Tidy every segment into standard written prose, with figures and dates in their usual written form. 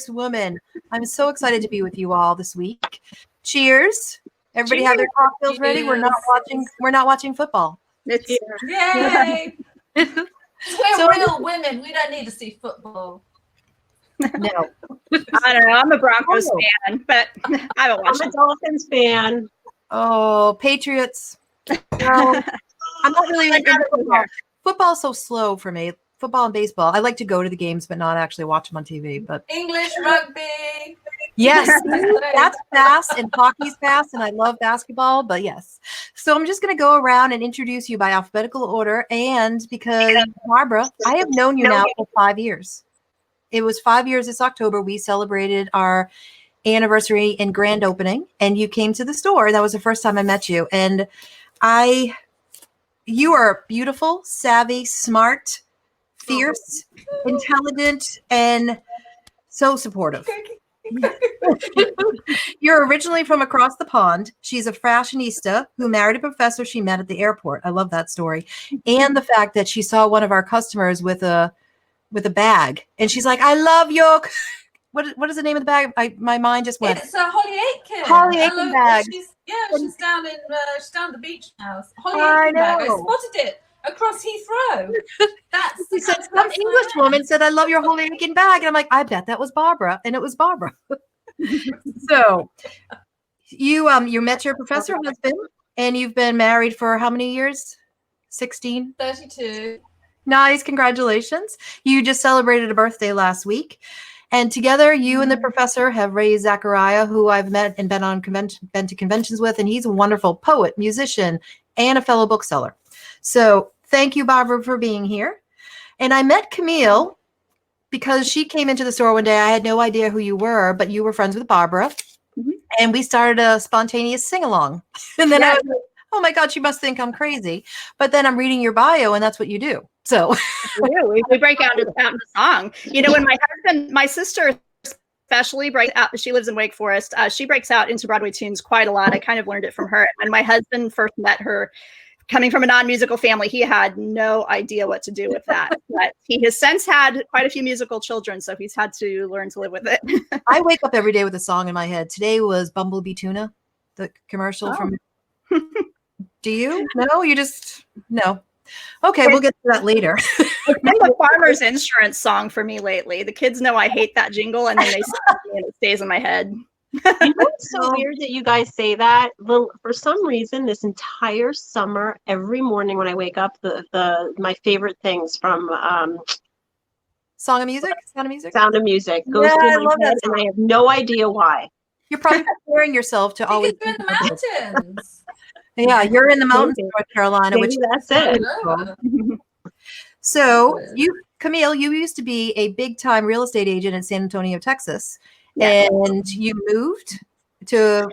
woman. I'm so excited to be with you all this week. Cheers. Everybody have their cocktails ready. We're not watching football. Yay! We're real women. We don't need to see football. No. I don't know. I'm a Broncos fan, but I don't watch I'm a Dolphins fan. Oh, Patriots. No, I'm not really into football. Football's so slow for me. Football and baseball. I like to go to the games, but not actually watch them on TV. But English rugby. yes, that's fast, and hockey's fast, and I love basketball. But yes, so I'm just going to go around and introduce you by alphabetical order, and because Barbara, I have known you now for 5 years. It was 5 years this October. We celebrated our anniversary and grand opening, and you came to the store. That was the first time I met you, and you are beautiful, savvy, smart, fierce, intelligent, and so supportive. You're originally from across the pond. She's a fashionista who married a professor she met at the airport. I love that story. And the fact that she saw one of our customers with a bag, and she's like, I love your what is the name of the bag? My mind just went. It's a Holly Aitken. Holly Aitken bag. She's down at the beach now. Holly Aitken bag. I spotted it across Heathrow. She said, some English woman said, I love your Holly Aitken bag. And I'm like, I bet that was Barbara. And it was Barbara. So you met your professor husband, and you've been married for how many years? 16? 32. Nice. Congratulations. You just celebrated a birthday last week. And together, you and the professor have raised Zachariah, who I've met and been to conventions with. And he's a wonderful poet, musician, and a fellow bookseller. So thank you, Barbara, for being here. And I met Camille because she came into the store one day. I had no idea who you were, but you were friends with Barbara. Mm-hmm. And we started a spontaneous sing-along. And then I was like, oh my God, she must think I'm crazy. But then I'm reading your bio, and that's what you do. So we break out into the song. You know, when my sister especially breaks out, she lives in Wake Forest. She breaks out into Broadway tunes quite a lot. I kind of learned it from her. When my husband first met her, coming from a non-musical family, he had no idea what to do with that. But he has since had quite a few musical children, so he's had to learn to live with it. I wake up every day with a song in my head. Today was Bumblebee Tuna, the commercial from. Do you? No, you just no. Okay, we'll get to that later. It's been the Farmer's Insurance song for me lately. The kids know I hate that jingle, and then they sing it, and it stays in my head. You know, it's so weird that you guys say that. For some reason, this entire summer, every morning when I wake up, my favorite things from Sound of Music goes through my head, and I have no idea why. You're probably preparing yourself to always be in the mountains. Yeah, you're in the mountains of North Carolina, which that's it. So Camille, you used to be a big-time real estate agent in San Antonio, Texas. Yes. And you moved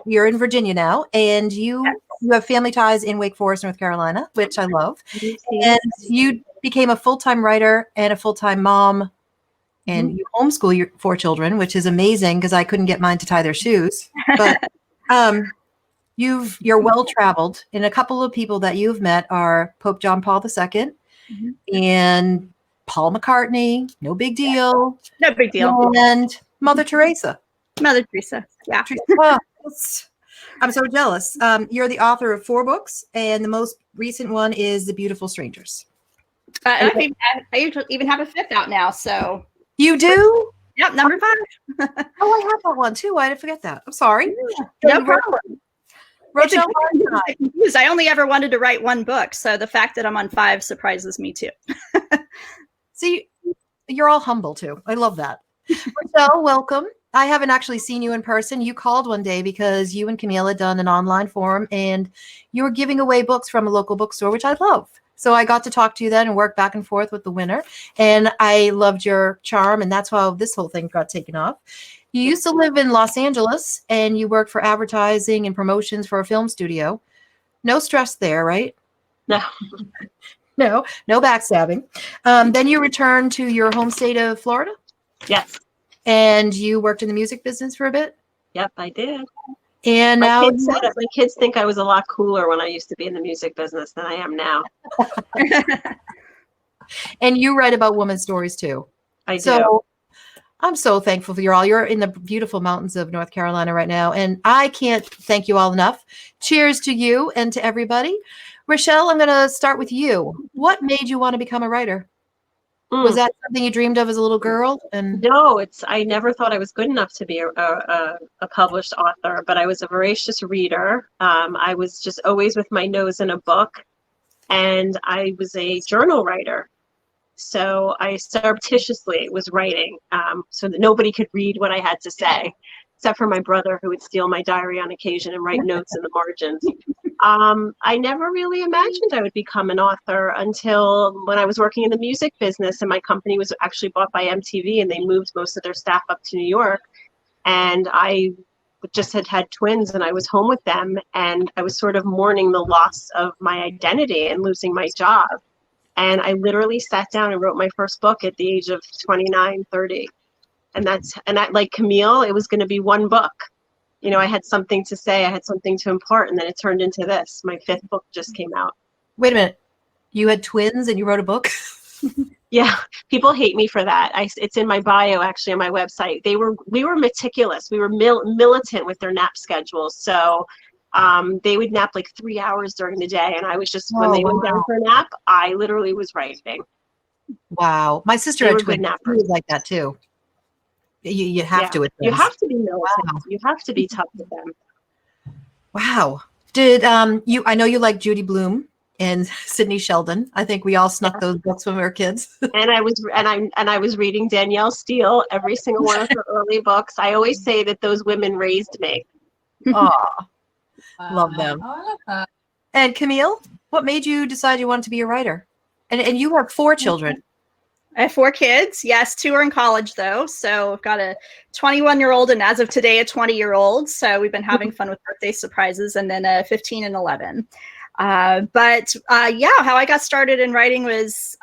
you're in Virginia now, and you have family ties in Wake Forest, North Carolina, which I love. And you became a full-time writer and a full-time mom, and you homeschool your 4 children, which is amazing because I couldn't get mine to tie their shoes. But you're well-traveled, and a couple of people that you've met are Pope John Paul II and Paul McCartney. No big deal. No big deal. And Mother Teresa. Mother Teresa. Yeah. Oh, I'm so jealous. You're the author of 4 books, and the most recent one is The Beautiful Strangers. I even have a 5th out now. So you do? Yep, number 5. Oh, I have that one too. Why did I forget that? I'm sorry. No problem. Rochelle Weinstein. I only ever wanted to write 1 book, so the fact that I'm on 5 surprises me too. See, you're all humble too. I love that. Rochelle, welcome. I haven't actually seen you in person. You called one day because you and Camille had done an online forum, and you were giving away books from a local bookstore, which I love. So I got to talk to you then and work back and forth with the winner. And I loved your charm, and that's how this whole thing got taken off. You used to live in Los Angeles, and you worked for advertising and promotions for a film studio. No stress there, right? No. No backstabbing. Then you returned to your home state of Florida? Yes. And you worked in the music business for a bit? Yep, I did. And now my kids think I was a lot cooler when I used to be in the music business than I am now. And you write about women's stories too. I do. So I'm so thankful for you all. You're in the beautiful mountains of North Carolina right now, and I can't thank you all enough. Cheers to you and to everybody. Rochelle, I'm going to start with you. What made you want to become a writer? Was that something you dreamed of as a little girl? And no, I never thought I was good enough to be a published author, but I was a voracious reader. I was just always with my nose in a book, and I was a journal writer. So I surreptitiously was writing so that nobody could read what I had to say, except for my brother, who would steal my diary on occasion and write notes in the margins. I never really imagined I would become an author until when I was working in the music business, and my company was actually bought by MTV, and they moved most of their staff up to New York. And I just had twins, and I was home with them, and I was sort of mourning the loss of my identity and losing my job. And I literally sat down and wrote my first book at the age of 29, 30. And that, like Camille, it was going to be one book. You know, I had something to say, I had something to impart, and then it turned into this. My 5th book just came out. wait a minute. You had twins and you wrote a book? Yeah, people hate me for that. It's in my bio, actually, on my website. We were meticulous. We were militant with their nap schedules. So they would nap like 3 hours during the day, and I was just when they went down for a nap, I literally was writing. Wow, my sister had twins. She was like that too. You have to with you this. have to be militant. Wow. You have to be tough with them. Wow. Did you? I know you like Judy Blume and Sidney Sheldon. I think we all snuck those books when we were kids. And I was reading Danielle Steele, every single one of her early books. I always say that those women raised me. Aw. Love them. Oh, I love that. And Camille, what made you decide you wanted to be a writer? And you have 4 children. I have 4 kids. Yes, 2 are in college though. So I've got a 21-year-old and as of today, a 20-year-old. So we've been having fun with birthday surprises, and then a 15 and 11. How I got started in writing was,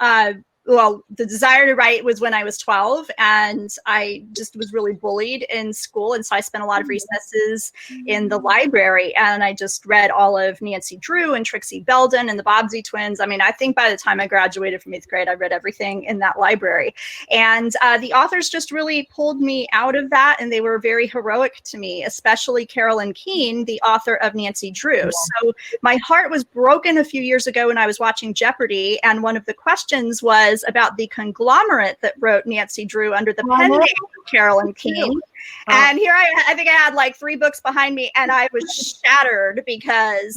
the desire to write was when I was 12, and I just was really bullied in school. And so I spent a lot of recesses in the library, and I just read all of Nancy Drew and Trixie Belden and the Bobbsey twins. I mean, I think by the time I graduated from 8th grade, I read everything in that library. And the authors just really pulled me out of that, and they were very heroic to me, especially Carolyn Keene, the author of Nancy Drew. Yeah. So my heart was broken a few years ago when I was watching Jeopardy, and one of the questions was about the conglomerate that wrote Nancy Drew under the pen name of Carolyn Keene. And here I think I had like 3 books behind me, and I was shattered because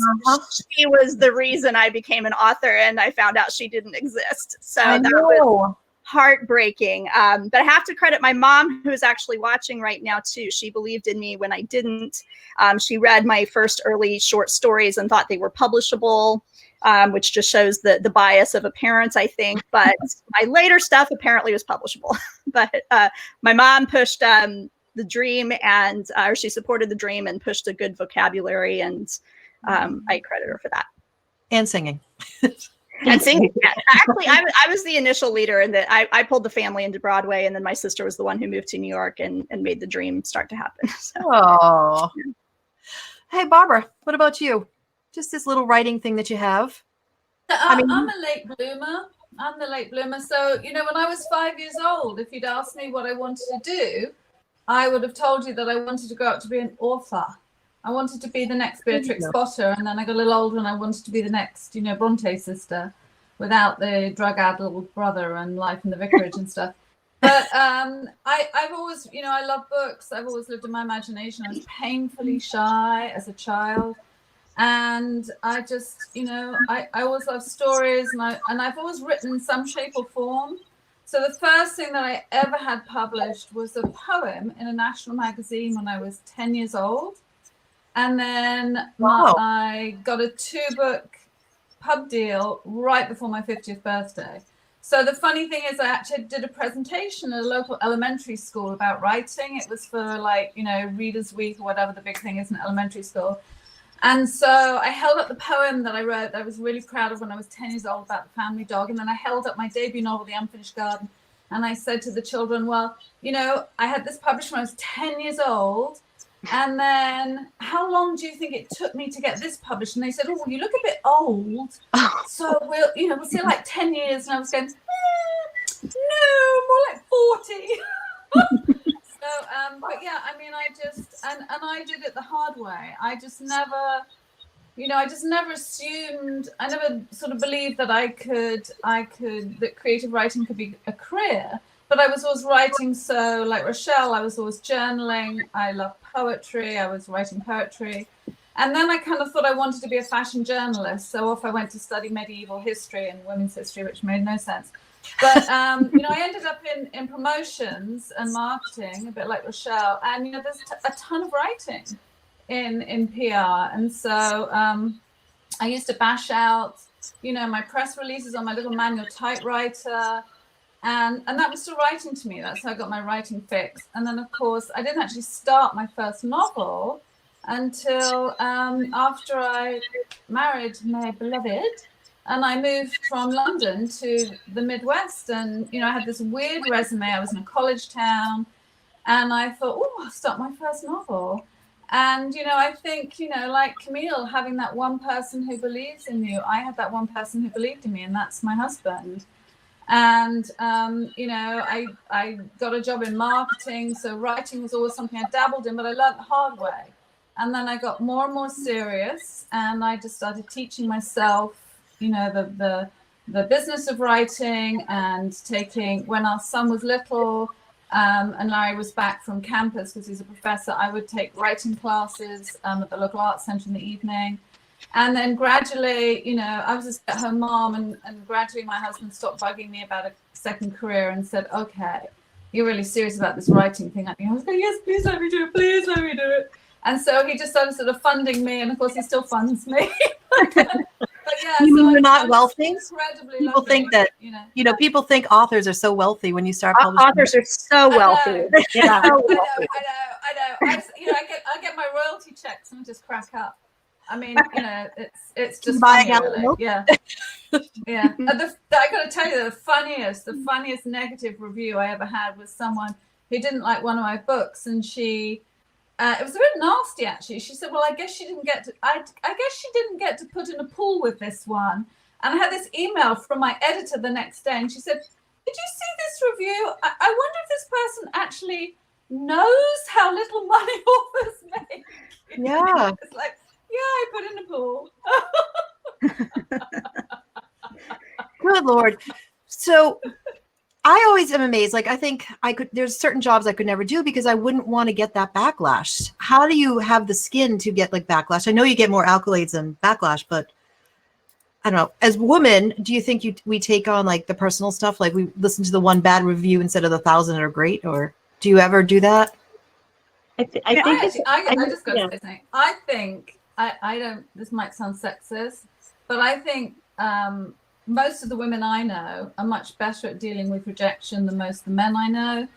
she was the reason I became an author, and I found out she didn't exist. So that was heartbreaking. But I have to credit my mom, who's actually watching right now too. She believed in me when I didn't. She read my first early short stories and thought they were publishable. Which just shows the bias of a parent, I think. But my later stuff apparently was publishable. But my mom pushed the dream, and or she supported the dream and pushed a good vocabulary, and I credit her for that. And singing. And singing. Actually, I was the initial leader, and that I pulled the family into Broadway, and then my sister was the one who moved to New York and made the dream start to happen. So. Oh. Hey, Barbara, what about you? Just this little writing thing that you have. I'm a late bloomer. I'm the late bloomer. So, when I was 5 years old, if you'd asked me what I wanted to do, I would have told you that I wanted to grow up to be an author. I wanted to be the next Beatrix Potter. And then I got a little older and I wanted to be the next, Bronte sister without the drug-addled brother and life in the vicarage and stuff. But I've always, I love books. I've always lived in my imagination. I was painfully shy as a child. And I just, I always love stories, and I've always written in some shape or form. So the first thing that I ever had published was a poem in a national magazine when I was 10 years old. And then I got a 2-book pub deal right before my 50th birthday. So the funny thing is I actually did a presentation at a local elementary school about writing. It was for Reader's Week or whatever the big thing is in elementary school. And so I held up the poem that I wrote that I was really proud of when I was 10 years old about the family dog. And then I held up my debut novel, The Unfinished Garden. And I said to the children, well, I had this published when I was 10 years old. And then how long do you think it took me to get this published? And they said, oh, well, you look a bit old. So we'll say like 10 years. And I was going, no, more like 40. but yeah, I mean, I just, and I did it the hard way. I just never, I just never assumed, I never sort of believed that that creative writing could be a career. But I was always writing. So like Rochelle, I was always journaling. I love poetry. I was writing poetry. And then I kind of thought I wanted to be a fashion journalist. So off I went to study medieval history and women's history, which made no sense. But, I ended up in promotions and marketing, a bit like Rochelle. And, there's a ton of writing in PR. And so I used to bash out, my press releases on my little manual typewriter. And that was still writing to me. That's how I got my writing fix. And then, of course, I didn't actually start my first novel until after I married my beloved. And I moved from London to the Midwest. And, I had this weird resume. I was in a college town. And I thought, oh, I'll start my first novel. And, I think, like Camille, having that one person who believes in you, I had that one person who believed in me, and that's my husband. And, I got a job in marketing. So writing was always something I dabbled in, but I learned the hard way. And then I got more and more serious, and I just started teaching myself, the business of writing, and taking, when our son was little, and Larry was back from campus because he's a professor, I would take writing classes at the local arts centre in the evening. And then gradually, I was a stay-at-home mom, and gradually my husband stopped bugging me about a second career and said, okay, you're really serious about this writing thing, aren't you? I was like, yes, please let me do it, please let me do it. And so he just started sort of funding me, and of course he still funds me. But yeah, you mean so you're not wealthy? People lucky, think that, people think authors are so wealthy when you start publishing. Authors are so wealthy. Yeah. I know. I get my royalty checks and just crack up. I mean, it's just funny, really. Yeah. Yeah. I got to tell you, the funniest negative review I ever had was someone who didn't like one of my books, and she, it was a bit nasty actually. She said, "Well, I guess she didn't get to put in a pool with this one." And I had this email from my editor the next day, and she said, "Did you see this review? I wonder if this person actually knows how little money authors make." Yeah. It's like, yeah, I put in a pool. Good Lord. So I always am amazed. Like, I think there's certain jobs I could never do because I wouldn't want to get that backlash. How do you have the skin to get like backlash? I know you get more accolades than backlash, but I don't know. As women, do you think we take on like the personal stuff? Like we listen to the one bad review instead of the 1,000 that are great? Or do you ever do that? I just got to say something. I think, I don't, this might sound sexist, but I think most of the women I know are much better at dealing with rejection than most of the men I know,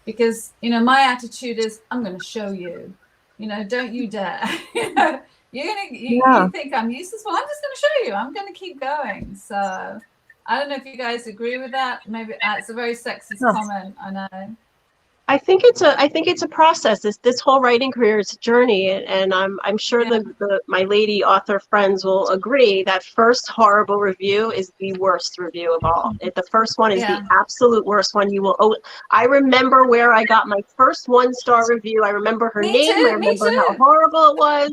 because, my attitude is, I'm going to show you, don't you dare. You think I'm useless? Well, I'm just going to show you. I'm going to keep going. So I don't know if you guys agree with that. Maybe it's a very sexist comment. I know. I think it's a process. This whole writing career is a journey, and I'm sure my lady author friends will agree that first horrible review is the worst review of all. The first one is the absolute worst one. I remember where I got my first 1-star review. I remember her name. I remember how horrible it was.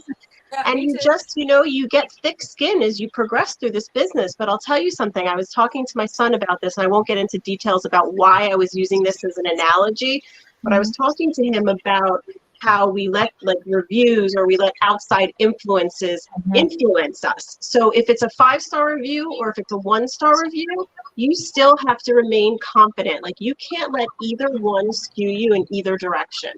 Yeah, and you just, you get thick skin as you progress through this business. But I'll tell you something. I was talking to my son about this, and I won't get into details about why I was using this as an analogy. But I was talking to him about how we let reviews, or we let outside influences influence us. So if it's a 5-star review or if it's a 1-star review, you still have to remain confident. Like, you can't let either one skew you in either direction.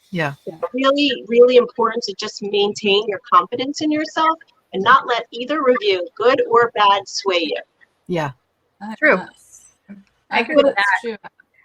Yeah. It's really, really important to just maintain your confidence in yourself and not let either review, good or bad, sway you. Yeah. True. I agree with that. True.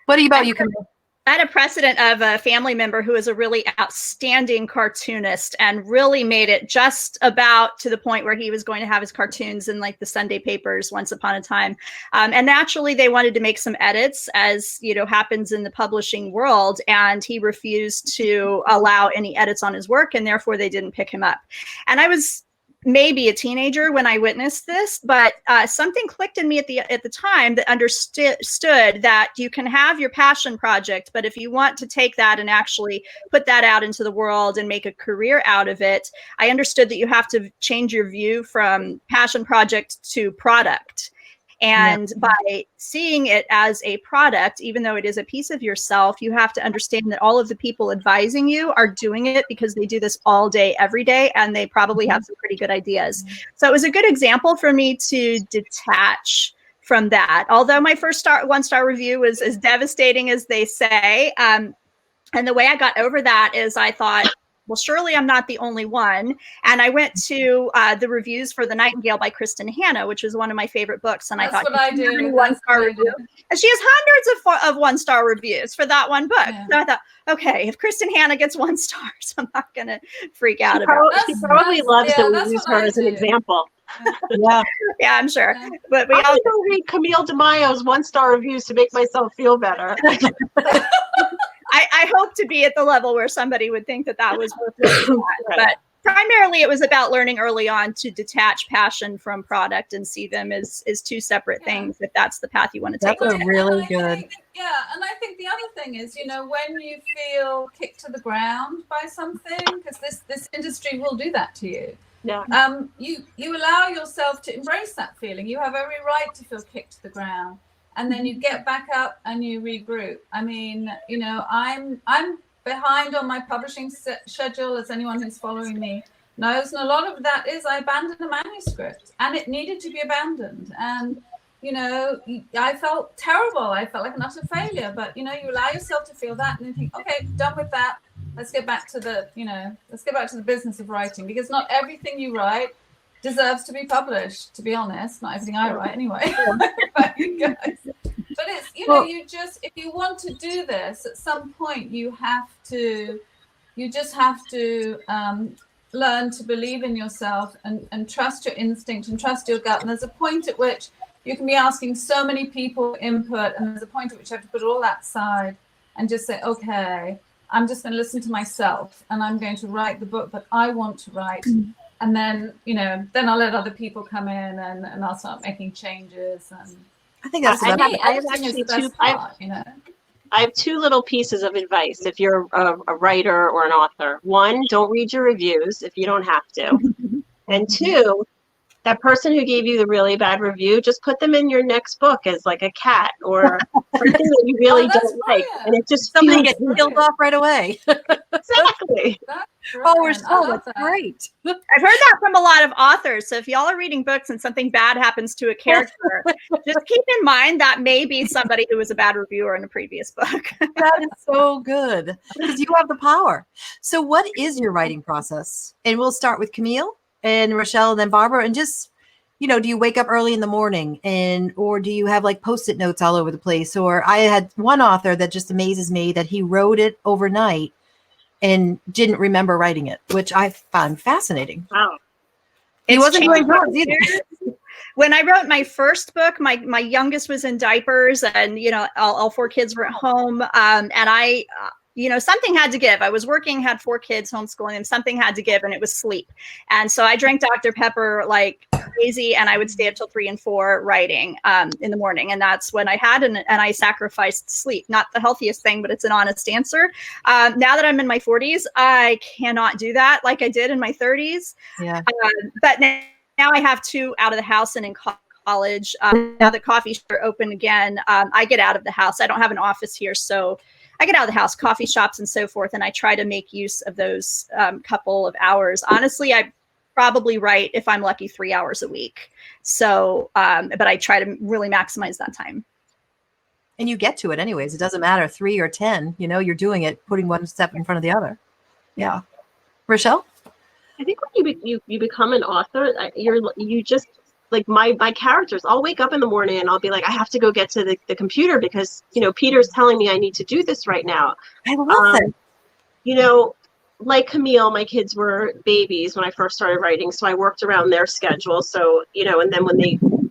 What about you, Camille? I had a precedent of a family member who was a really outstanding cartoonist and really made it just about to the point where he was going to have his cartoons in like the Sunday papers once upon a time. And naturally, they wanted to make some edits, as happens in the publishing world. And he refused to allow any edits on his work, and therefore they didn't pick him up. And I was maybe a teenager when I witnessed this, but something clicked in me at the time that understood that you can have your passion project, but if you want to take that and actually put that out into the world and make a career out of it, I understood that you have to change your view from passion project to product. And by seeing it as a product, even though it is a piece of yourself, you have to understand that all of the people advising you are doing it because they do this all day, every day, and they probably have some pretty good ideas. So it was a good example for me to detach from that. Although my first one-star review was as devastating as they say. And the way I got over that is I thought, well, surely I'm not the only one. And I went to the reviews for The Nightingale by Kristen Hanna, which was one of my favorite books. And That's I thought, what I do. one-star review. And she has hundreds of one-star reviews for that one book. Yeah. So I thought, okay, if Kristen Hanna gets 1 star, so I'm not going to freak out about it. She probably loves that we use her as an example. Yeah. Yeah, I'm sure. Yeah. But we I'm all going to read Camille Di Maio's 1-star reviews to make myself feel better. I hope to be at the level where somebody would think that was worth looking at. But primarily it was about learning early on to detach passion from product and see them as two separate things, if that's the path you want to take. That's a really good. And I think the other thing is, when you feel kicked to the ground by something, because this industry will do that to you. Yeah. You allow yourself to embrace that feeling. You have every right to feel kicked to the ground. And then you get back up and you regroup. I mean, I'm behind on my publishing schedule, as anyone who's following me knows. And a lot of that is I abandoned a manuscript and it needed to be abandoned. And, I felt terrible. I felt like an utter failure. But, you allow yourself to feel that and you think, okay, done with that. Let's get back to the business of writing, because not everything you write deserves to be published, to be honest. Not everything I write anyway. But it's, if you want to do this, at some point you just have to learn to believe in yourself and trust your instinct and trust your gut. And there's a point at which you can be asking so many people input, and there's a point at which you have to put all that aside and just say, okay, I'm just going to listen to myself and I'm going to write the book that I want to write. And then, then I'll let other people come in and I'll start making changes. And I think that's I have 2 little pieces of advice if you're a writer or an author. 1, don't read your reviews if you don't have to. And 2, that person who gave you the really bad review, just put them in your next book as like a cat or something that you really don't like. And it just somebody gets killed off right away. Exactly. Rochelle, that's great. I've heard that from a lot of authors. So if y'all are reading books and something bad happens to a character, just keep in mind that may be somebody who was a bad reviewer in a previous book. That is so good, because you have the power. So what is your writing process? And we'll start with Camille and Rochelle and then Barbara. And just, do you wake up early in the morning or do you have like Post-it notes all over the place? Or I had one author that just amazes me that he wrote it overnight and didn't remember writing it, which I found fascinating. Wow. He wasn't doing drugs either. When I wrote my first book, my youngest was in diapers and, all 4 kids were at home. And I, something had to give. I was working, had 4 kids, homeschooling them. Something had to give, and it was sleep. And so I drank Dr. Pepper like crazy, and I would stay up till 3 and 4 writing in the morning. And that's when I had, and I sacrificed sleep. Not the healthiest thing, but it's an honest answer. Now that I'm in my 40s, I cannot do that like I did in my 30s. Yeah. But now I have 2 out of the house and in college. Now that coffees are open again, I get out of the house. I don't have an office here, so I get out of the house, coffee shops and so forth, and I try to make use of those couple of hours. Honestly, I probably write, if I'm lucky, 3 hours a week. So, but I try to really maximize that time. And you get to it anyways. It doesn't matter 3 or 10, you're doing it, putting one step in front of the other. Yeah. Rochelle? I think when you become an author, you just, like my characters, I'll wake up in the morning and I'll be like, I have to go get to the computer because, Peter's telling me I need to do this right now. I love it. Like Camille, my kids were babies when I first started writing. So I worked around their schedule. So, and then when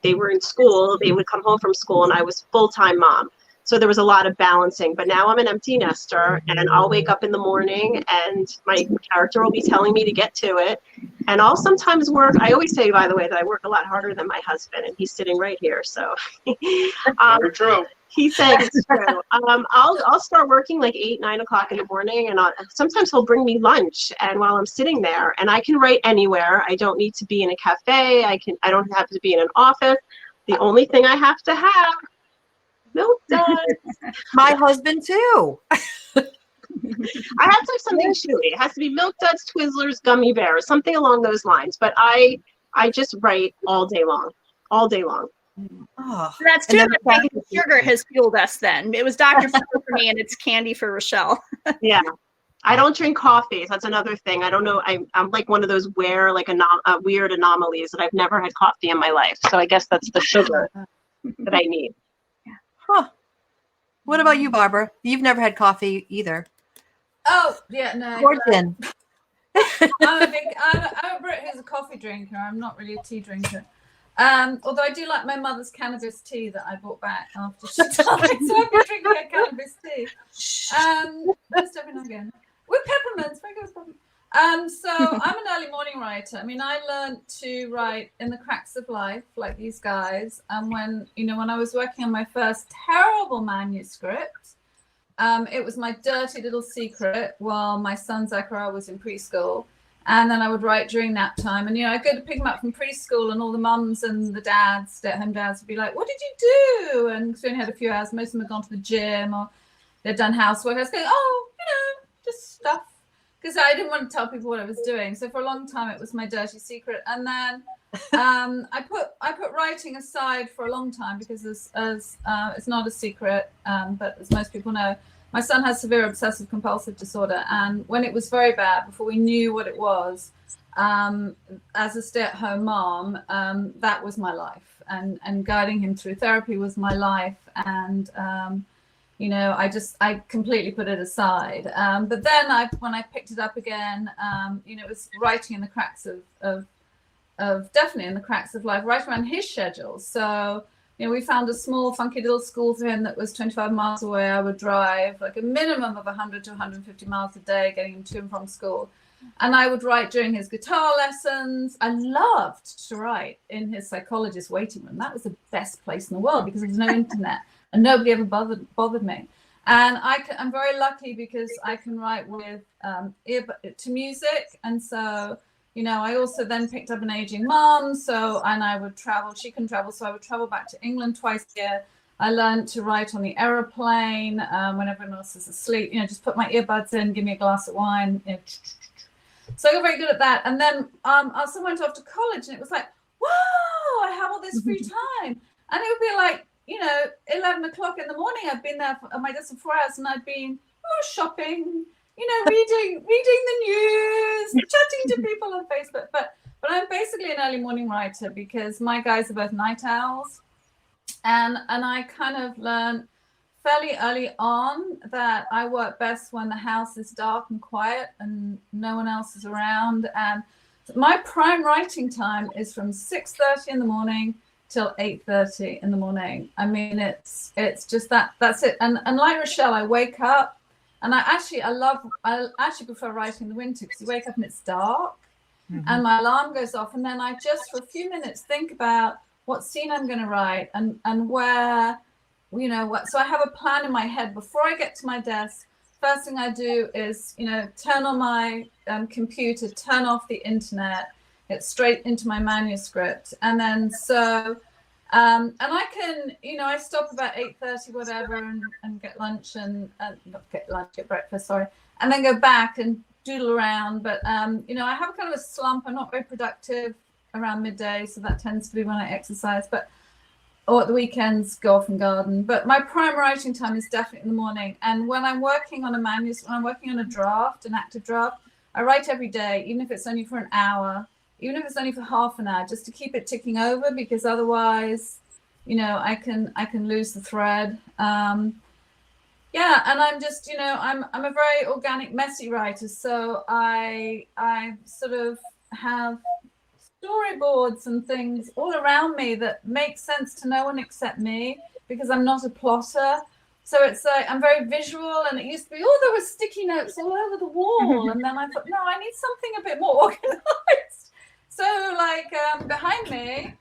they were in school, they would come home from school and I was full-time mom. So there was a lot of balancing, but now I'm an empty nester and I'll wake up in the morning and my character will be telling me to get to it. And I'll sometimes work. I always say, by the way, that I work a lot harder than my husband, and he's sitting right here. So Very true. he's saying it's true. I'll start working like 8, 9 o'clock in the morning, and sometimes he'll bring me lunch. And while I'm sitting there, and I can write anywhere. I don't need to be in a cafe. I don't have to be in an office. The only thing I have to have, milk duds. My husband too. I have to have something chewy. It has to be milk duds, Twizzlers, gummy bears, something along those lines. But I just write all day long, all day long. Oh, That's and too then much sugar has fueled us then. It was Dr. Pepper for me and it's candy for Rochelle. Yeah. I don't drink coffee. That's another thing. I don't know. I'm like one of those weird anomalies that I've never had coffee in my life. So I guess that's the sugar that I need. huh. What about you, Barbara? You've never had coffee either. Oh, yeah, no. Or gin. I'm a Brit who's a coffee drinker. I'm not really a tea drinker. Although I do like my mother's cannabis tea that I bought back after she died. So I've been drinking her cannabis tea. Just every now and again. With peppermints, very good with peppermints. So I'm an early morning writer. I mean, I learned to write in the cracks of life, like these guys. And when I was working on my first terrible manuscript, it was my dirty little secret while my son Zachariah was in preschool. And then I would write during nap time. And, I'd go to pick him up from preschool and all the mums and the dads, stay-at-home dads would be like, what did you do? And because we only had a few hours, most of them had gone to the gym or they'd done housework. I was going, just stuff. Because I didn't want to tell people what I was doing. So for a long time, it was my dirty secret. And then I put writing aside for a long time because as it's not a secret, but as most people know, my son has severe obsessive compulsive disorder. And when it was very bad, before we knew what it was, as a stay-at-home mom, that was my life. And guiding him through therapy was my life. And I completely put it aside. But then when I picked it up again, it was writing in the cracks of definitely in the cracks of life, right around his schedule. So, we found a small, funky little school for him that was 25 miles away. I would drive like a minimum of 100 to 150 miles a day, getting him to and from school. And I would write during his guitar lessons. I loved to write in his psychologist waiting room. That was the best place in the world because there was no internet. And nobody ever bothered me. And I'm very lucky because I can write with ear to music. And so, I also then picked up an aging mom. And I would travel. She couldn't travel. So I would travel back to England twice a year. I learned to write on the aeroplane when everyone else is asleep. Just put my earbuds in, give me a glass of wine. So I got very good at that. And then I also went off to college and it was like, wow, I have all this free time. And it would be like, 11 o'clock in the morning, I'd been there at my desk for 4 hours and I'd been shopping, reading the news, chatting to people on Facebook. But I'm basically an early morning writer because my guys are both night owls. And I kind of learned fairly early on that I work best when the house is dark and quiet and no one else is around. And my prime writing time is from 6:30 in the morning till 8:30 in the morning. I mean, it's just that's it. And like Rochelle, I wake up and I actually prefer writing in the winter because you wake up and it's dark and my alarm goes off. And then I just for a few minutes think about what scene I'm going to write and where, so I have a plan in my head before I get to my desk. First thing I do is, turn on my computer, turn off the internet, get straight into my manuscript. And then and I can, I stop about 8:30, whatever, and get lunch get breakfast, sorry. And then go back and doodle around. But, I have kind of a slump. I'm not very productive around midday. So that tends to be when I exercise, or at the weekends, go off and garden. But my prime writing time is definitely in the morning. And when I'm working on a manuscript, when I'm working on a draft, an active draft, I write every day, even if it's only for an hour, even if it's only for half an hour, just to keep it ticking over, because otherwise, I can lose the thread. And I'm just, I'm a very organic, messy writer. So I sort of have storyboards and things all around me that make sense to no one except me because I'm not a plotter. So it's like I'm very visual, and it used to be, oh, there were sticky notes all over the wall, and then I thought, no, I need something a bit more organized. So like behind me,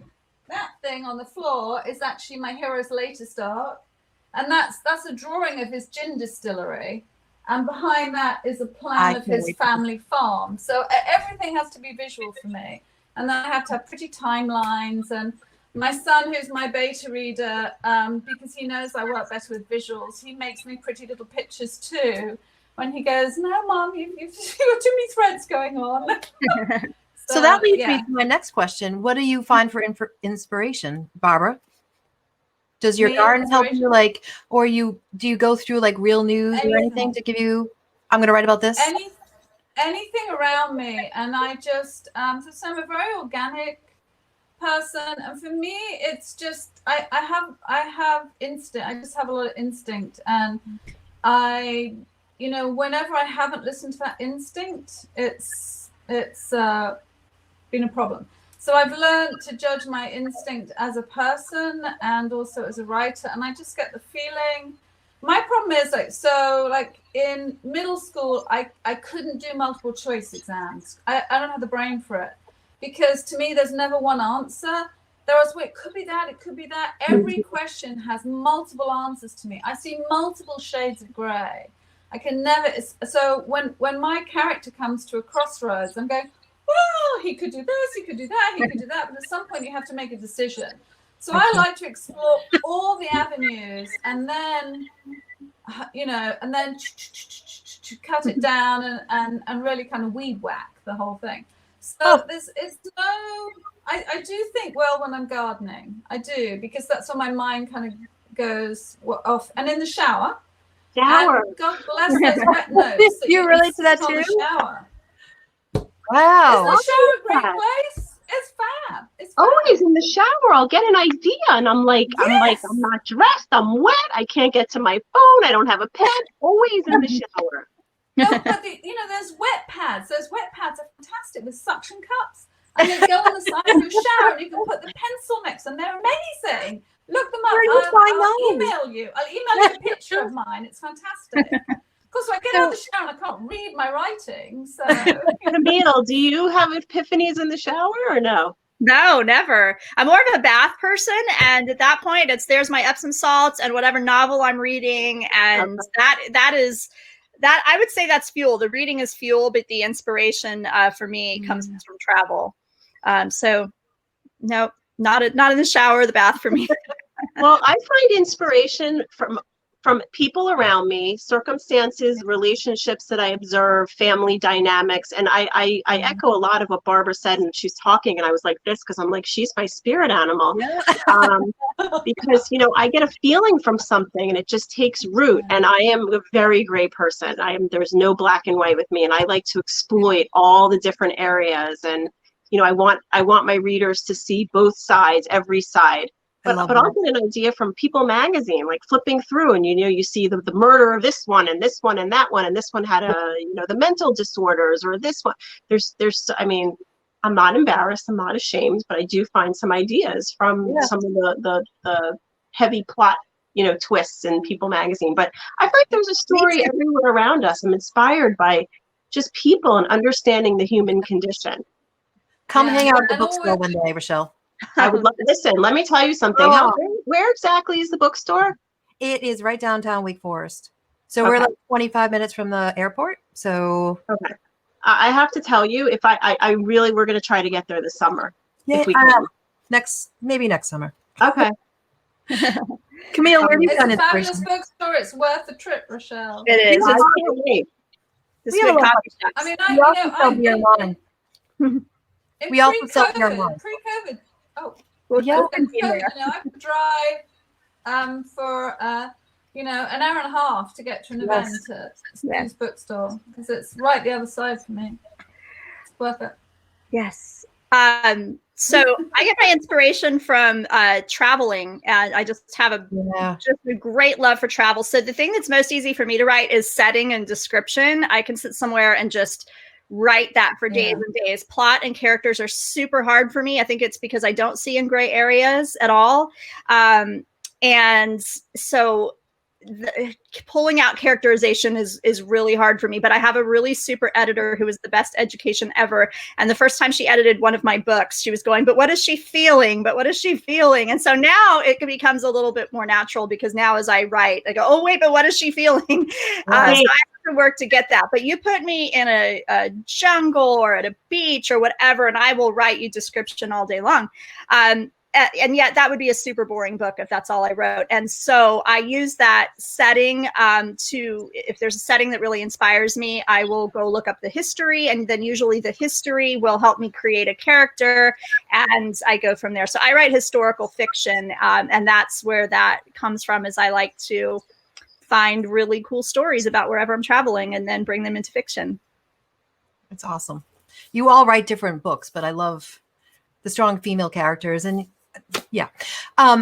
that thing on the floor is actually my hero's latest art, and that's a drawing of his gin distillery, and behind that is a plan of his family farm. So everything has to be visual for me, and then I have to have pretty timelines. And my son, who's my beta reader, because he knows I work better with visuals, he makes me pretty little pictures too. When he goes, no, Mom, you've got too many threads going on. So that leads me to my next question. What do you find for inspiration, Barbara? Does your garden help you, like, or do you go through like real news or anything to give you, I'm going to write about this? Anything around me. And I just, so I'm a very organic person, and for me it's just I have instinct. I just have a lot of instinct, and I, whenever I haven't listened to that instinct, it's been a problem. So I've learned to judge my instinct as a person and also as a writer, and I just get the feeling. My problem is like in middle school I couldn't do multiple choice exams. I don't have the brain for it. Because to me, there's never one answer. It could be that, it could be that. Every question has multiple answers to me. I see multiple shades of gray. I can never. So when my character comes to a crossroads, I'm going, well, he could do this, he could do that, he could do that. But at some point, you have to make a decision. So I like to explore all the avenues, and then, and then cut it down and really kind of weed whack the whole thing. So I do think well when I'm gardening. I do, because that's when my mind kind of goes off. And in the shower. And God bless those wet notes. You relate to that too? Shower. Wow. Is the shower a great place? It's fab. It's fab. Always in the shower, I'll get an idea, and I'm like, I'm not dressed, I'm wet, I can't get to my phone, I don't have a pen. Always in the shower. No, but there's wet pads. Those wet pads are fantastic with suction cups, and they go on the side of your shower, and you can put the pencil next, and they're amazing. Look them up. I'll email you a picture of mine. It's fantastic. Of course, I get out of the shower and I can't read my writing. So, Camille, do you have epiphanies in the shower or no? No, never. I'm more of a bath person, and at that point, there's my Epsom salts and whatever novel I'm reading, and that I would say that's fuel. The reading is fuel, but the inspiration for me comes from travel. So no, not in the shower, the bath for me. Well, I find inspiration from people around me, circumstances, relationships that I observe, family dynamics. And I echo a lot of what Barbara said, and she's talking, and I was like this, because I'm like, she's my spirit animal. Yeah. Because, I get a feeling from something and it just takes root. And I am a very gray person. There's no black and white with me. And I like to exploit all the different areas. And, I want my readers to see both sides, every side. But I'll get an idea from People magazine, like flipping through, and you see the murder of this one and this one and that one, and this one had the mental disorders, or this one. There's I'm not embarrassed, I'm not ashamed, but I do find some ideas from some of the heavy plot, twists in People magazine. But I feel like there's a story everywhere around us. I'm inspired by just people and understanding the human condition. Come hang out at the bookstore one day, Rochelle. I would love to listen. Let me tell you something. Where exactly is the bookstore? It is right downtown Wake Forest. So we're like 25 minutes from the airport. So I have to tell you, if we're going to try to get there this summer. If we can. Maybe next summer. Okay. Camille, where have you done it? It's a fabulous bookstore. It's worth the trip, Rochelle. It is. I can't wait. We also sell beer and wine. We also sell beer and wine. Pre-COVID. Oh, yeah. I would drive for an hour and a half to get to an event at this bookstore, because it's right the other side for me. It's worth it. Yes. So I get my inspiration from traveling, and I just have a great love for travel. So the thing that's most easy for me to write is setting and description. I can sit somewhere and just write that for days and days. Plot and characters are super hard for me. I think it's because I don't see in gray areas at all. And so pulling out characterization is really hard for me, but I have a really super editor who is the best education ever. And the first time she edited one of my books, she was going, but what is she feeling? But what is she feeling? And so now it becomes a little bit more natural, because now as I write, I go, oh, wait, but what is she feeling? Right. So I have to work to get that. But you put me in a jungle or at a beach or whatever, and I will write you description all day long. And yet that would be a super boring book if that's all I wrote. And so I use that setting if there's a setting that really inspires me, I will go look up the history, and then usually the history will help me create a character, and I go from there. So I write historical fiction, and that's where that comes from, is I like to find really cool stories about wherever I'm traveling and then bring them into fiction. It's awesome. You all write different books, but I love the strong female characters. And yeah,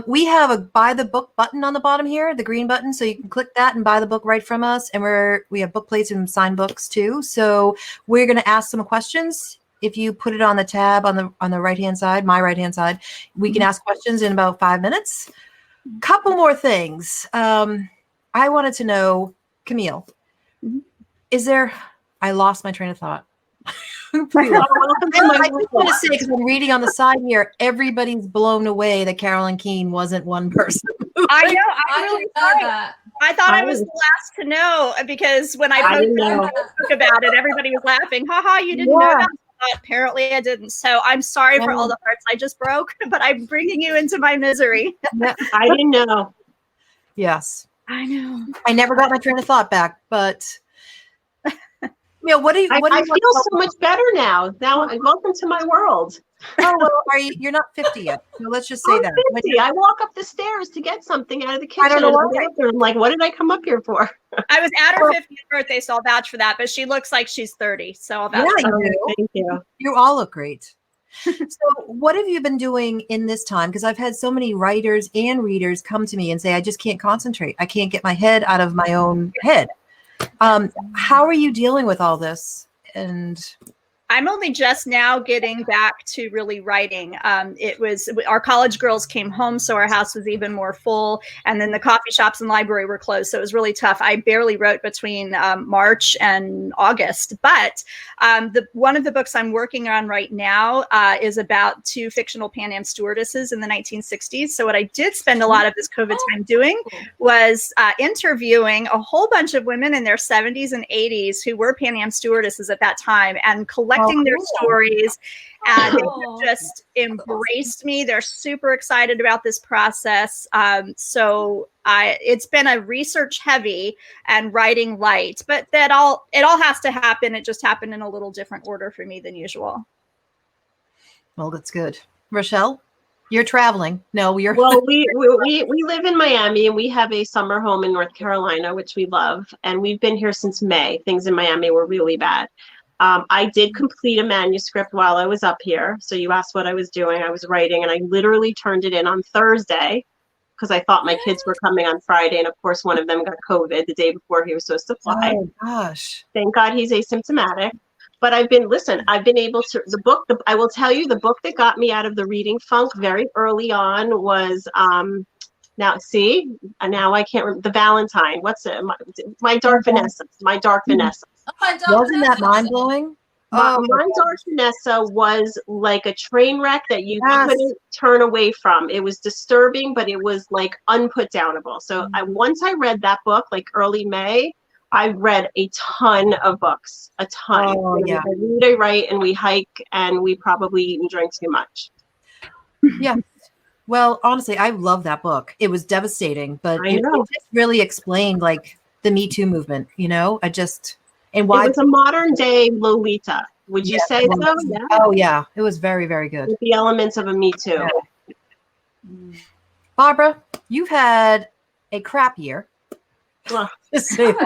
we have a buy the book button on the bottom here, the green button. So you can click that and buy the book right from us. And we have book plates and signed books too. So we're going to ask some questions. If you put it on the tab on the right-hand side, my right-hand side, we can ask questions in about 5 minutes. Couple more things. I wanted to know, Camille, I lost my train of thought. I just want to say, because I'm reading on the side here, everybody's blown away that Carolyn Keene wasn't one person. I know. I really didn't know that. I thought I was the last to know, because when I posted about it, everybody was laughing. Ha, you didn't know that. Apparently I didn't. So I'm sorry for all the hearts I just broke, but I'm bringing you into my misery. I didn't know. Yes. I know. I never got my train of thought back, but what do you? I feel so much better now. Now, welcome to my world. Oh, well, you're not 50 yet. So let's just say I'm that. 50. I walk up the stairs to get something out of the kitchen. I don't know why. I'm like, what did I come up here for? I was at her 50th birthday, so I'll vouch for that. But she looks like she's 30, so I'll vouch for that. Thank you. You all look great. So what have you been doing in this time? Because I've had so many writers and readers come to me and say, I just can't concentrate. I can't get my head out of my own head. How are you dealing with all this? And I'm only just now getting back to really writing. It was our college girls came home, so our house was even more full. And then the coffee shops and library were closed, so it was really tough. I barely wrote between March and August. But one of the books I'm working on right now is about two fictional Pan Am stewardesses in the 1960s. So what I did spend a lot of this COVID time doing was interviewing a whole bunch of women in their 70s and 80s who were Pan Am stewardesses at that time, and collecting their stories, and they just embraced me. They're super excited about this process. So it's been a research heavy and writing light, but it all has to happen. It just happened in a little different order for me than usual. Well, that's good. Rochelle, you're traveling. No, you're. Well, we live in Miami, and we have a summer home in North Carolina, which we love, and we've been here since May. Things in Miami were really bad. I did complete a manuscript while I was up here. So you asked what I was doing. I was writing, and I literally turned it in on Thursday because I thought my kids were coming on Friday. And of course, one of them got COVID the day before he was supposed to fly. Oh, gosh. Thank God he's asymptomatic. But I've been able to, I will tell you, the book that got me out of the reading funk very early on was, now I can't remember, the Valentine. What's it? My Dark Vanessa. My Dark Vanessa. Wasn't that mind-blowing? My Dark Vanessa was like a train wreck that you couldn't turn away from. It was disturbing, but it was like unputdownable. So once I read that book, like early May, I read a ton of books, a ton. Oh, yeah. I read, I write, and we hike, and we probably eat and drink too much. Yeah. Well, honestly, I love that book. It was devastating, but it just really explained like the Me Too movement, and why it was a modern day Lolita. Would you say so? Yeah. Oh yeah. It was very, very good. With the elements of a Me Too. Yeah. Barbara, you've had a crap year. Yeah. Well,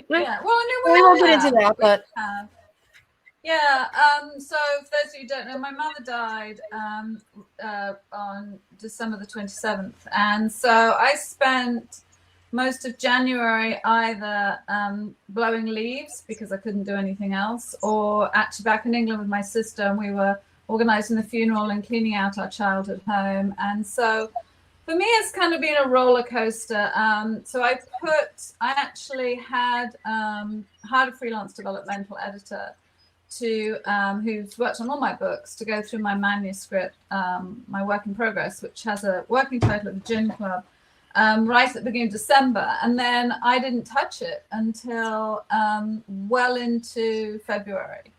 we won't get into that, but so for those of you who don't know, my mother died on December the 27th, and so I spent most of January either blowing leaves because I couldn't do anything else, or actually back in England with my sister, and we were organizing the funeral and cleaning out our childhood home. And so For me, it's kind of been a roller coaster. So I actually had hired a freelance developmental editor to who's worked on all my books to go through my manuscript, my work in progress, which has a working title of The Gin Club, right at the beginning of December. And then I didn't touch it until well into February.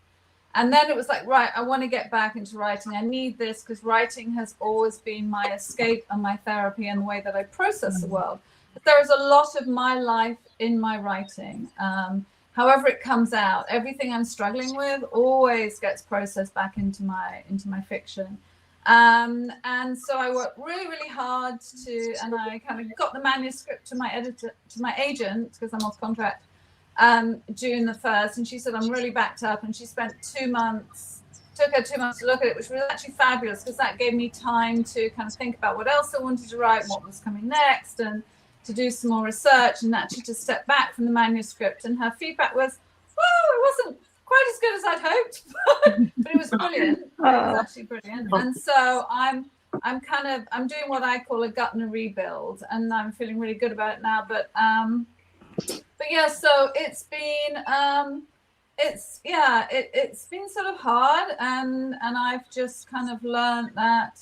And then it was like, right, I want to get back into writing. I need this because writing has always been my escape and my therapy and the way that I process the world. But there is a lot of my life in my writing. However it comes out, everything I'm struggling with always gets processed back into my fiction. And so I worked really, really hard and I kind of got the manuscript to my editor, to my agent, because I'm off contract, June the 1st, and she said, I'm really backed up. And she spent 2 months, took her 2 months to look at it, which was actually fabulous because that gave me time to kind of think about what else I wanted to write, what was coming next, and to do some more research and actually to step back from the manuscript. And her feedback was, well, it wasn't quite as good as I'd hoped, but it was brilliant. It was actually brilliant. And so I'm doing what I call a gut and a rebuild, and I'm feeling really good about it now. But yeah, so it's been it's been sort of hard, and I've just kind of learned that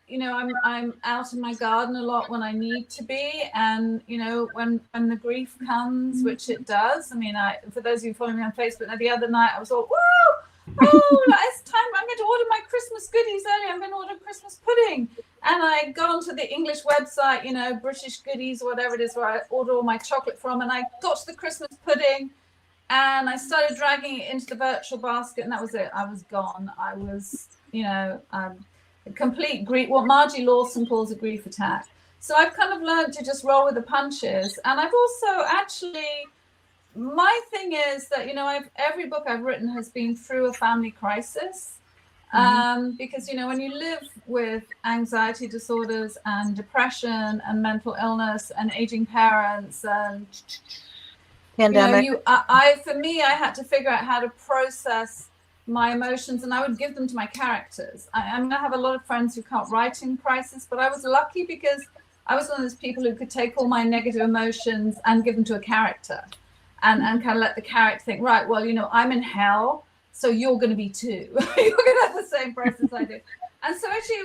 you know, I'm out in my garden a lot when I need to be, and you know, when the grief comes, which it does. I mean, for those of you following me on Facebook, the other night I was all, whoa, it's time, I'm going to order my Christmas goodies early. I'm going to order Christmas pudding. And I got onto the English website, you know, British Goodies or whatever it is, where I order all my chocolate from. And I got to the Christmas pudding and I started dragging it into the virtual basket, and that was it. I was gone. I was, you know, a complete grief, what Margie Lawson calls a grief attack. So I've kind of learned to just roll with the punches. And I've also actually, my thing is that, you know, every book I've written has been through a family crisis. Because, you know, when you live with anxiety disorders and depression and mental illness and aging parents and pandemic, you know, for me, I had to figure out how to process my emotions, and I would give them to my characters. I mean, I have a lot of friends who can't write in crisis, but I was lucky because I was one of those people who could take all my negative emotions and give them to a character and kind of let the character think, right, well, you know, I'm in hell, so you're going to be too. You're going to have the same process I do. And so actually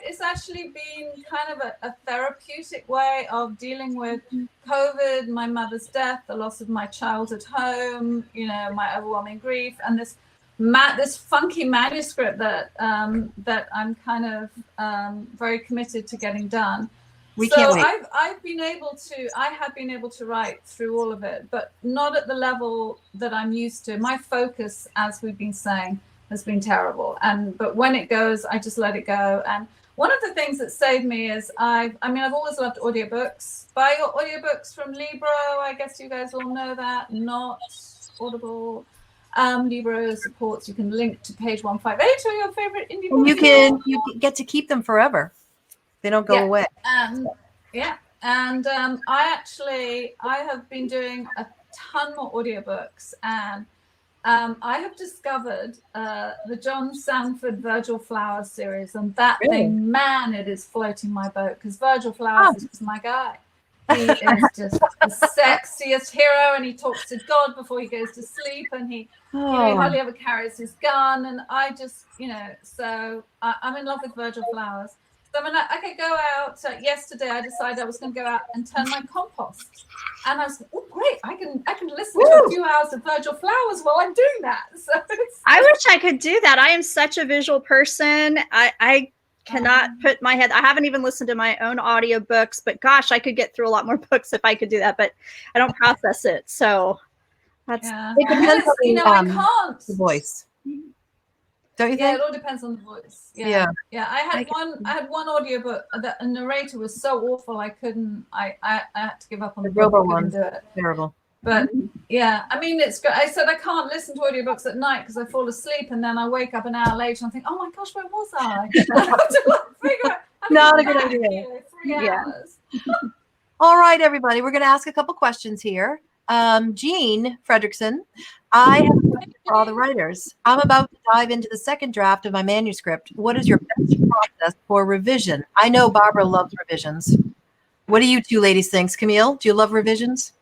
it's actually been kind of a therapeutic way of dealing with COVID, my mother's death, the loss of my child at home, you know, my overwhelming grief, and this funky manuscript that I'm kind of very committed to getting done. Can't wait. I have been able to write through all of it, but not at the level that I'm used to. My focus, as we've been saying, has been terrible. But when it goes, I just let it go. And one of the things that saved me is I've always loved audiobooks. Buy your audiobooks from Libro. I guess you guys all know that. Not Audible. Libro supports. You can link to page 158 or your favorite indie book. You get to keep them forever. They don't go away. And I have been doing a ton more audiobooks, and I have discovered the John Sanford Virgil Flowers series, and that thing, man, it is floating my boat, because Virgil Flowers is just my guy. He is just the sexiest hero, and he talks to God before he goes to sleep, and he hardly ever carries his gun, and I just, you know, so I'm in love with Virgil Flowers. So I mean, I could go out. Yesterday, I decided I was going to go out and turn my compost, and I was like, oh great, I can listen to a few hours of Virgil Flowers while I'm doing that. So I wish I could do that. I am such a visual person. I cannot put my head. I haven't even listened to my own audiobooks, but gosh, I could get through a lot more books if I could do that. But I don't process it, so that's. Yeah. It depends on you know, I can't. the voice. Don't you Yeah, think? it all depends on the voice. Yeah. I had one audiobook that a narrator was so awful I couldn't. I had to give up on the book. I couldn't do it. Terrible. But yeah, I mean, it's great. I said I can't listen to audiobooks at night because I fall asleep, and then I wake up an hour later and I think, oh my gosh, where was I? I have to figure out. Not a good idea. 3 hours. All right, everybody, we're going to ask a couple questions here. Jean Fredrickson, I have a question for all the writers. I'm about to dive into the second draft of my manuscript. What is your best process for revision? I know Barbara loves revisions. What do you two ladies think? Camille, do you love revisions?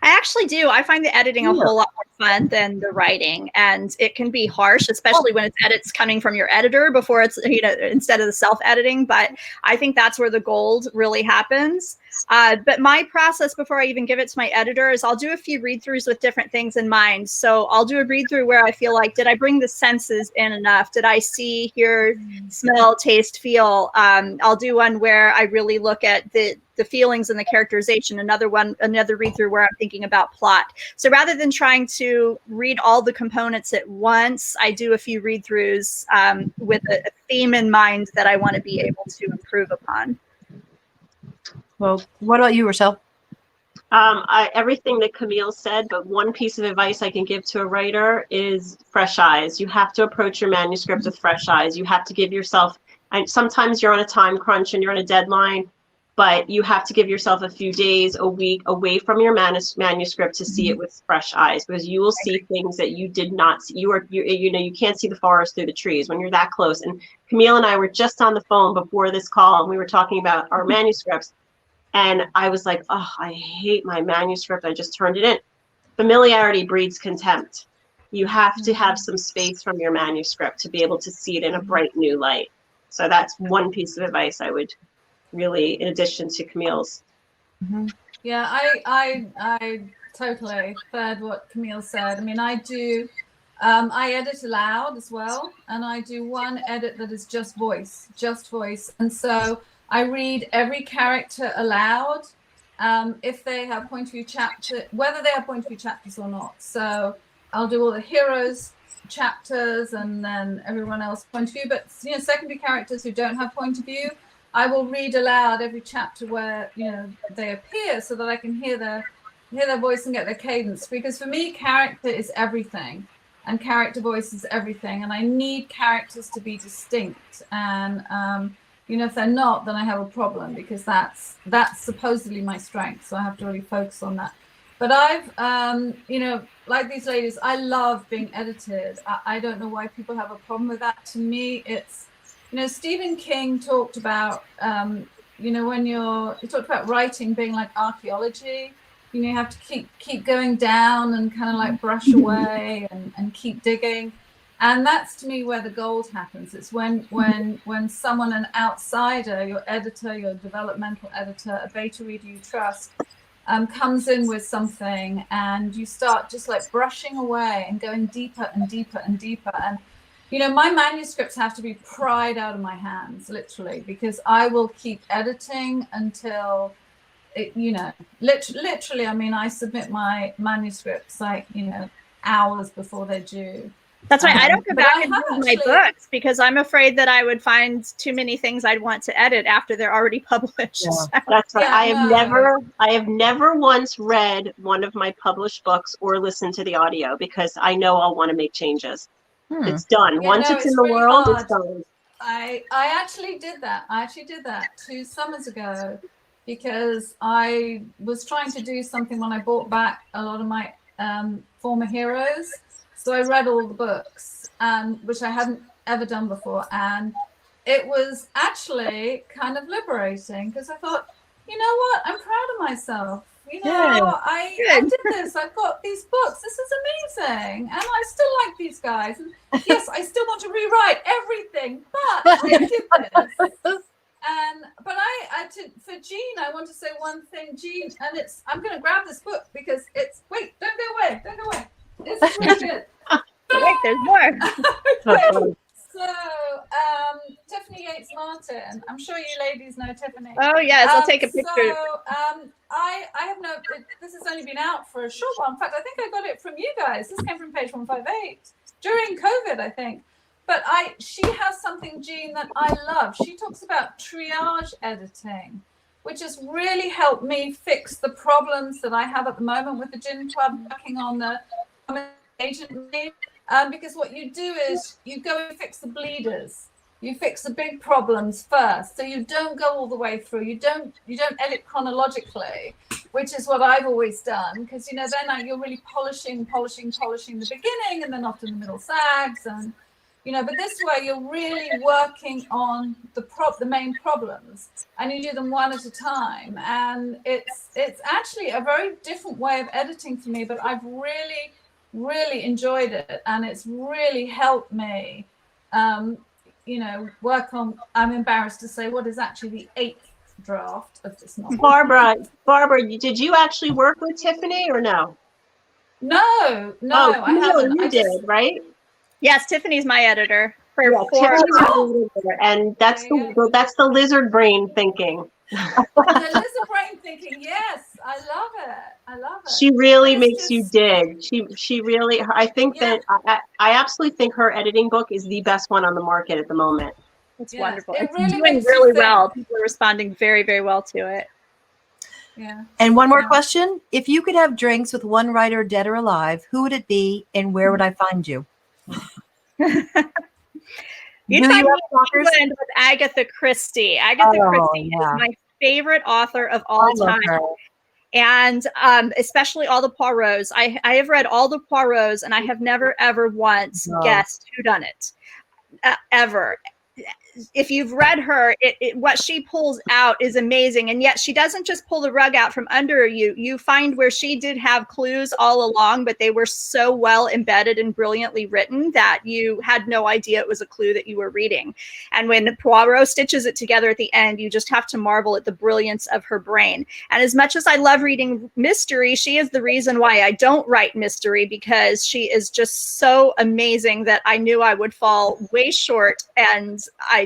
I actually do. I find the editing a whole lot more fun than the writing, and it can be harsh, especially when it's edits coming from your editor before it's, instead of the self-editing. But I think that's where the gold really happens. But my process before I even give it to my editor is I'll do a few read-throughs with different things in mind. So I'll do a read-through where I feel like, did I bring the senses in enough? Did I see, hear, smell, taste, feel? I'll do one where I really look at the feelings and the characterization. Another read-through where I'm thinking about plot. So rather than trying to read all the components at once, I do a few read-throughs with a theme in mind that I want to be able to improve upon. Well, what about you, Rochelle? Everything that Camille said, but one piece of advice I can give to a writer is fresh eyes. You have to approach your manuscript with fresh eyes. You have to give yourself, and sometimes you're on a time crunch and you're on a deadline, but you have to give yourself a few days, a week away from your manuscript to see it with fresh eyes, because you will see things that you did not see. You can't see the forest through the trees when you're that close. And Camille and I were just on the phone before this call, and we were talking about our manuscripts. And I was like, oh, I hate my manuscript. I just turned it in. Familiarity breeds contempt. You have to have some space from your manuscript to be able to see it in a bright new light. So that's one piece of advice I would really, in addition to Camille's. Yeah, I totally third what Camille said. I mean, I edit aloud as well. And I do one edit that is just voice. And so I read every character aloud, if they have point of view chapter, whether they have point of view chapters or not. So I'll do all the heroes chapters and then everyone else point of view. But secondary characters who don't have point of view, I will read aloud every chapter where they appear, so that I can hear their voice and get their cadence. Because for me, character is everything, and character voice is everything, and I need characters to be distinct. And if they're not, then I have a problem, because that's supposedly my strength. So I have to really focus on that. But I've, like these ladies, I love being edited. I don't know why people have a problem with that. To me, it's, Stephen King talked about, he talked about writing being like archaeology. You have to keep going down and kind of like brush away and keep digging. And that's, to me, where the gold happens. It's when someone, an outsider, your editor, your developmental editor, a beta reader you trust, comes in with something, and you start just like brushing away and going deeper and deeper and deeper. And, my manuscripts have to be pried out of my hands, literally, because I will keep editing until it, literally, I mean, I submit my manuscripts like, hours before they're due. That's why I don't go back and read my books, because I'm afraid that I would find too many things I'd want to edit after they're already published. Yeah. That's right. I have never once read one of my published books or listened to the audio, because I know I'll want to make changes. It's done. Once it's in the world, it's done. I actually did that. 2 summers ago, because I was trying to do something when I bought back a lot of my former heroes. So I read all the books, which I hadn't ever done before. And it was actually kind of liberating, because I thought, you know what? I'm proud of myself. I did this. I've got these books. This is amazing. And I still like these guys. And yes, I still want to rewrite everything, but I did this. For Jean, I want to say one thing, Jean, and I'm going to grab this book, because wait, don't go away. It's really good. Wait, there's more. So, Tiffany Yates Martin. I'm sure you ladies know Tiffany. Oh yes, I'll take a picture. So, I have this has only been out for a short while. In fact, I think I got it from you guys. This came from page 158 during COVID, I think. But she has something, Jean, that I love. She talks about triage editing, which has really helped me fix the problems that I have at the moment with the Gin Club, working on the agent name. Because what you do is you go and fix the bleeders. You fix the big problems first, so you don't go all the way through. You don't edit chronologically, which is what I've always done, because then you're really polishing the beginning, and then often the middle sags, and but this way you're really working on the main problems, and you do them one at a time, and it's actually a very different way of editing for me, but I've really enjoyed it, and it's really helped me work on, I'm embarrassed to say, what is actually the 8th draft of this novel. Barbara, did you actually work with Tiffany or no? No, I haven't. You did, right? Yes, Tiffany's my editor. And that's the lizard brain thinking. The lizard brain thinking, yes, I love it. She really makes you dig. She really, I think that I absolutely think her editing book is the best one on the market at the moment. It's wonderful. It It's really doing really well. People are responding very, very well to it. Yeah. And one more question. If you could have drinks with one writer, dead or alive, who would it be and where would I find you? You find me in England with Agatha Christie. Agatha Christie is my favorite author of all time. And especially all the Poirots. I have read all the Poirots, and I have never, ever once guessed who done it. Ever. If you've read her, what she pulls out is amazing. And yet she doesn't just pull the rug out from under you. You find where she did have clues all along, but they were so well embedded and brilliantly written that you had no idea it was a clue that you were reading. And when Poirot stitches it together at the end, you just have to marvel at the brilliance of her brain. And as much as I love reading mystery, she is the reason why I don't write mystery, because she is just so amazing that I knew I would fall way short. And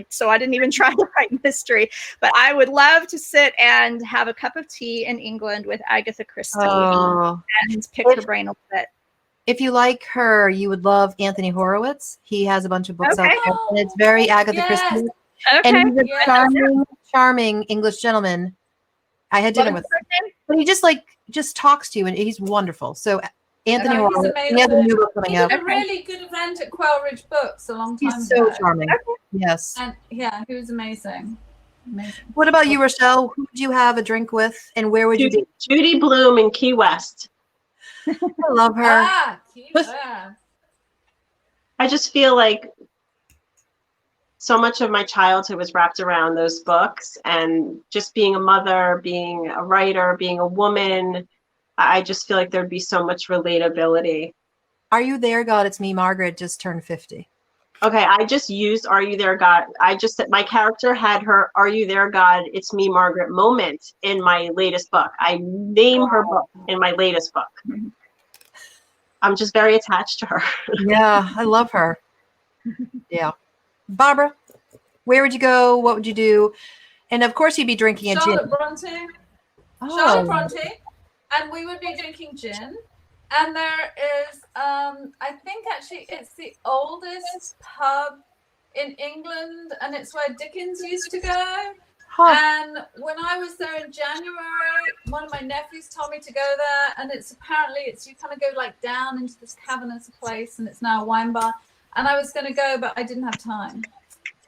so I didn't even try to write mystery, but I would love to sit and have a cup of tea in England with Agatha Christie and pick her brain a little bit. If you like her, you would love Anthony Horowitz. He has a bunch of books out there, and it's very Agatha Christie. And he's a charming English gentleman. I had dinner with him, but he just talks to you, and he's wonderful. So Anthony Horowitz, he has a new book coming out. He did a really good event at Quail Ridge Books a long time ago. He's so charming. Yes. And yeah, he was amazing. What about you, Rochelle? Who would you have a drink with, and where would you be? Judy Blume in Key West. I love her. Key West. I just feel like so much of my childhood was wrapped around those books, and just being a mother, being a writer, being a woman, I just feel like there'd be so much relatability. Are You There, God? It's Me, Margaret, just turned 50. Okay, I just used Are You There, God? I just said my character had her Are You There, God? It's Me, Margaret moment in my latest book. I name her book in my latest book. I'm just very attached to her. Yeah, I love her. Yeah. Barbara, where would you go? What would you do? And of course, you'd be drinking a gin. Charlotte Bronte. Charlotte Bronte. And we would be drinking gin. And there is, I think actually it's the oldest pub in England, and it's where Dickens used to go. And when I was there in January, one of my nephews told me to go there, and it's you kind of go like down into this cavernous place, and it's now a wine bar. And I was going to go, but I didn't have time.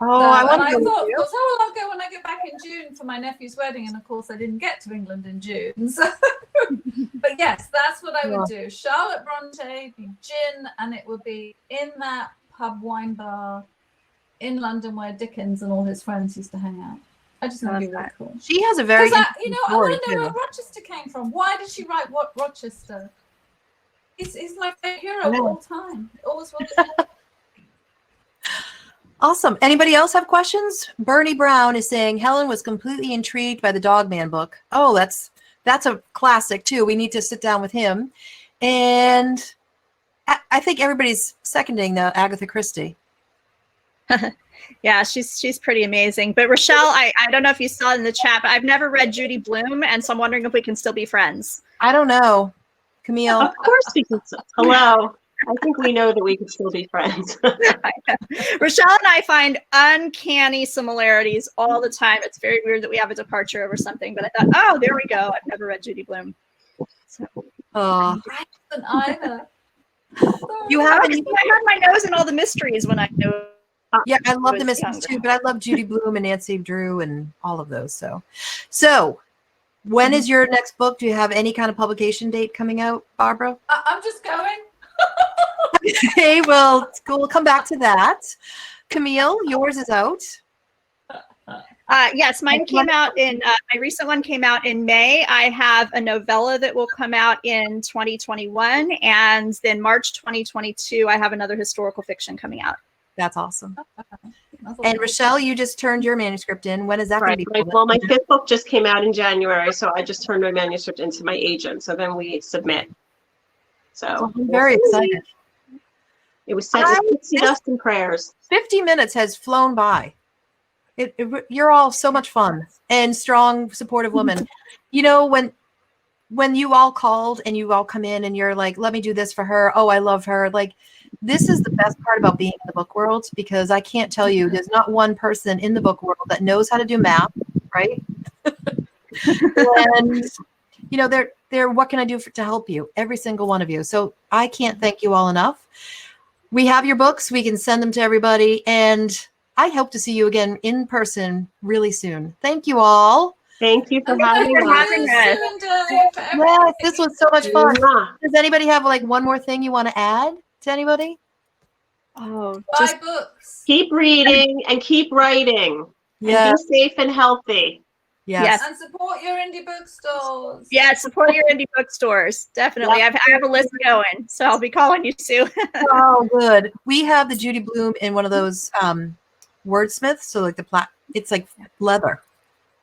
I thought, I'll go when I get back in June for my nephew's wedding, and of course I didn't get to England in June. So, but yes, that's what I would do. Charlotte Bronte, be gin, and it would be in that pub wine bar in London where Dickens and all his friends used to hang out. I just think it'd be really cool. She has a very I want to know where Rochester came from. Why did she write Rochester? He's my favorite hero of all time. It always was. Awesome. Anybody else have questions? Bernie Brown is saying Helen was completely intrigued by the Dogman book. Oh, that's a classic too. We need to sit down with him. And I think everybody's seconding the Agatha Christie. Yeah, she's pretty amazing. But Rochelle, I don't know if you saw it in the chat, but I've never read Judy Blume, and so I'm wondering if we can still be friends. I don't know. Camille. Of course we can. Hello. I think we know that we can still be friends. Rochelle and I find uncanny similarities all the time. It's very weird that we have a departure over something, but I thought, oh, there we go. I've never read Judy Blume. So. Oh. Either. You haven't. I had my nose in all the mysteries when I knew. Yeah, I love the was Mysteries too, younger. but I love Judy Blume and Nancy Drew and all of those. So when is your next book? Do you have any kind of publication date coming out, Barbara? I'm just going. Okay, well, we'll come back to that. Camille, yours is out. Yes, mine came out in, my recent one came out in May. I have a novella that will come out in 2021. And then March 2022, I have another historical fiction coming out. That's awesome. And Rochelle, you just turned your manuscript in. When is that going to be Right. published? Well, my 5th book just came out in January, so I just turned my manuscript into my agent. So then we submit. So Well, I'm very excited. It was sent with pixie dust and prayers. 50 minutes has flown by. You're all so much fun and strong, supportive women. You know, when you all called and you all come in and you're like, let me do this for her. Oh, I love her. Like, this is the best part about being in the book world, because I can't tell you, there's not one person in the book world that knows how to do math, right? And, you know, they're what can I do to help you? Every single one of you. So I can't thank you all enough. We have your books. We can send them to everybody. And I hope to see you again in person really soon. Thank you all. Thank you for having for us. having us. Yes, this was so much fun. Mwah. Does anybody have like one more thing you want to add to anybody? Oh, Buy books. Keep reading and keep writing. Yeah. And be safe and healthy. Yes. And support your indie bookstores. yeah, support your indie bookstores. Definitely. I have a list going, so I'll be calling you soon. Oh, good. We have the Judy Blume in one of those wordsmiths. So like it's like leather,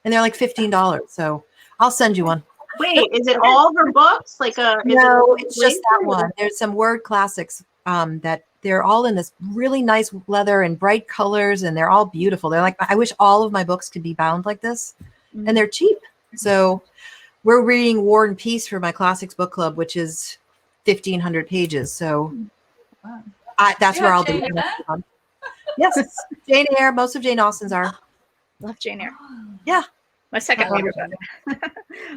and they're like $15. So I'll send you one. Wait, is it all her books? No, it's just that one. There's some word classics that they're all in this really nice leather and bright colors, and they're all beautiful. They're like, I wish all of my books could be bound like this, and they're cheap. So we're reading War and Peace for my classics book club, which is 1,500 pages. So that's You where have I'll be. Jane Eyre? Yes, Jane Eyre. Most of Jane Austen's are. Love Jane Eyre. Yeah. My second I love favorite book.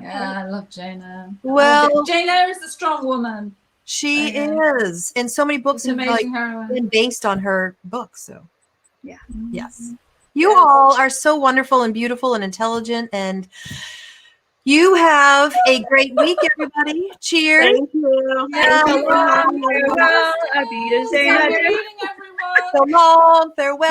Yeah, I love Jane Eyre. Well, Jane Eyre is a strong woman. she I know. is, and so many books She's an have like amazing heroine. been based on her books. So Yeah. yes, you all are so wonderful and beautiful and intelligent, and you have a great week, everybody. Cheers. Thank you. Yeah. So long, farewell, Auf Wiedersehen. Happy reading, everyone. So long. Farewell.